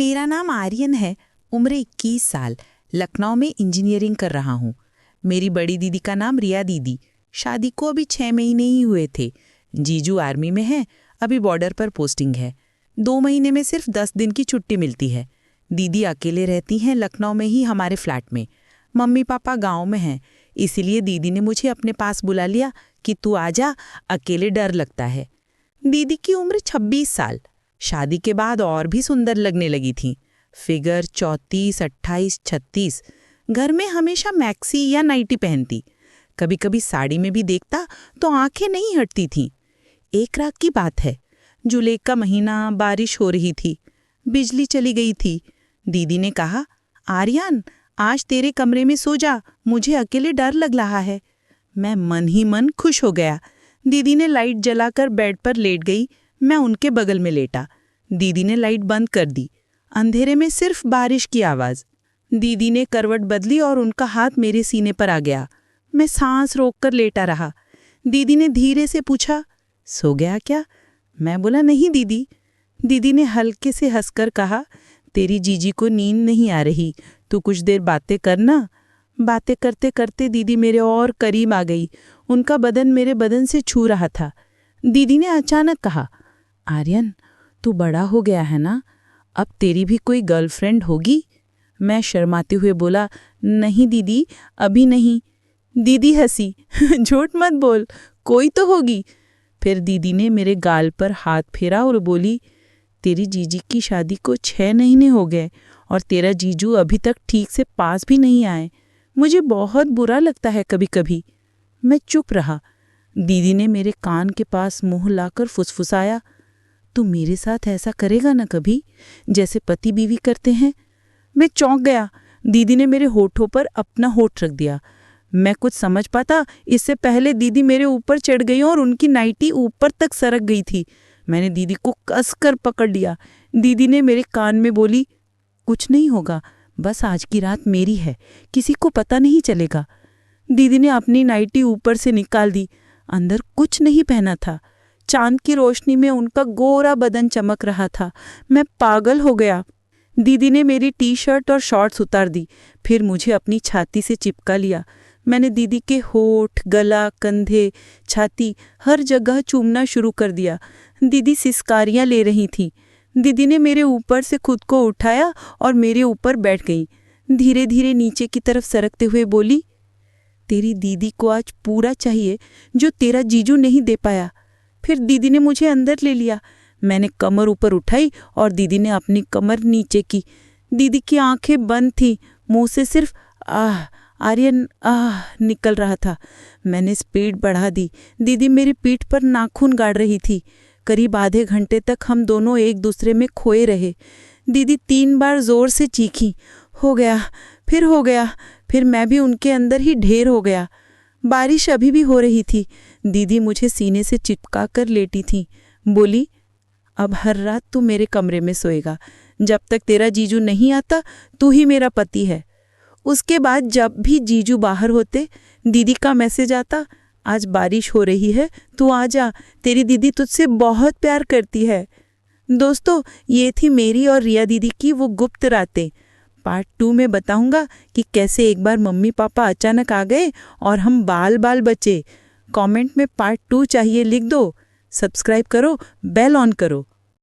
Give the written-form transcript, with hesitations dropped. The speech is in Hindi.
मेरा नाम आर्यन है। उम्र 21 साल। लखनऊ में इंजीनियरिंग कर रहा हूँ। मेरी बड़ी दीदी का नाम रिया दीदी। शादी को अभी 6 महीने ही हुए थे। जीजू आर्मी में है, अभी बॉर्डर पर पोस्टिंग है। 2 महीने में सिर्फ 10 दिन की छुट्टी मिलती है। दीदी अकेले रहती हैं लखनऊ में ही हमारे फ्लैट में। मम्मी पापा गांव में हैं, इसीलिए दीदी ने मुझे अपने पास बुला लिया कि तू आजा, अकेले डर लगता है। दीदी की उम्र 26 साल। शादी के बाद और भी सुंदर लगने लगी थी। फिगर 34, 28, 36। घर में हमेशा मैक्सी या नाइटी पहनती। कभी कभी साड़ी में भी देखता तो आंखें नहीं हटती थीं। एक रात की बात है, जुलाई का महीना, बारिश हो रही थी। बिजली चली गई थी। दीदी ने कहा, आर्यन आज तेरे कमरे में सो जा, मुझे अकेले डर लग रहा है। मैं मन ही मन खुश हो गया। दीदी ने लाइट जलाकर बेड पर लेट गई। मैं उनके बगल में लेटा। दीदी ने लाइट बंद कर दी। अंधेरे में सिर्फ बारिश की आवाज़। दीदी ने करवट बदली और उनका हाथ मेरे सीने पर आ गया। मैं सांस रोककर लेटा रहा। दीदी ने धीरे से पूछा, सो गया क्या? मैं बोला, नहीं दीदी। दीदी ने हल्के से हंसकर कहा, तेरी जीजी को नींद नहीं आ रही, तू कुछ देर बातें करना। बातें करते करते दीदी मेरे और करीब आ गई। उनका बदन मेरे बदन से छू रहा था। दीदी ने अचानक कहा, आर्यन तू बड़ा हो गया है ना, अब तेरी भी कोई गर्लफ्रेंड होगी? मैं शर्माते हुए बोला, नहीं दीदी, अभी नहीं। दीदी हंसी, झूठ मत बोल, कोई तो होगी। फिर दीदी ने मेरे गाल पर हाथ फेरा और बोली, तेरी जीजी की शादी को 6 महीने हो गए और तेरा जीजू अभी तक ठीक से पास भी नहीं आए। मुझे बहुत बुरा लगता है कभी कभी। मैं चुप रहा। दीदी ने मेरे कान के पास मुंह लाकर फुसफुसाया, तू मेरे साथ ऐसा करेगा ना कभी, जैसे पति बीवी करते हैं? मैं चौंक गया। दीदी ने मेरे होठों पर अपना होठ रख दिया। मैं कुछ समझ पाता इससे पहले दीदी मेरे ऊपर चढ़ गई और उनकी नाइटी ऊपर तक सरक गई थी। मैंने दीदी को कसकर पकड़ लिया। दीदी ने मेरे कान में बोली, कुछ नहीं होगा, बस आज की रात मेरी है, किसी को पता नहीं चलेगा। दीदी ने अपनी नाइटी ऊपर से निकाल दी। अंदर कुछ नहीं पहना था। चांद की रोशनी में उनका गोरा बदन चमक रहा था। मैं पागल हो गया। दीदी ने मेरी टी-शर्ट और शॉर्ट्स उतार दी, फिर मुझे अपनी छाती से चिपका लिया। मैंने दीदी के होठ, गला, कंधे, छाती, हर जगह चूमना शुरू कर दिया। दीदी सिसकारियां ले रही थी। दीदी ने मेरे ऊपर से खुद को उठाया और मेरे ऊपर बैठ गई। धीरे धीरे नीचे की तरफ सरकते हुए बोली, तेरी दीदी को आज पूरा चाहिए जो तेरा जीजू नहीं दे पाया। फिर दीदी ने मुझे अंदर ले लिया। मैंने कमर ऊपर उठाई और दीदी ने अपनी कमर नीचे की। दीदी की आंखें बंद थी, मुंह से सिर्फ आर्यन निकल रहा था। मैंने स्पीड बढ़ा दी। दीदी मेरी पीठ पर नाखून गाड़ रही थी। करीब आधे घंटे तक हम दोनों एक दूसरे में खोए रहे। दीदी 3 बार जोर से चीखी, हो गया, फिर हो गया, फिर मैं भी उनके अंदर ही ढेर हो गया। बारिश अभी भी हो रही थी। दीदी मुझे सीने से चिपका कर लेटी थी। बोली, अब हर रात तू मेरे कमरे में सोएगा। जब तक तेरा जीजू नहीं आता तू ही मेरा पति है। उसके बाद जब भी जीजू बाहर होते, दीदी का मैसेज आता, आज बारिश हो रही है, तू आ जा, तेरी दीदी तुझसे बहुत प्यार करती है। दोस्तों, ये थी मेरी और रिया दीदी की वो गुप्त रातें। पार्ट 2 में बताऊंगा कि कैसे एक बार मम्मी पापा अचानक आ गए और हम बाल बाल बचे। कमेंट में पार्ट 2 चाहिए लिख दो। सब्सक्राइब करो, बेल ऑन करो।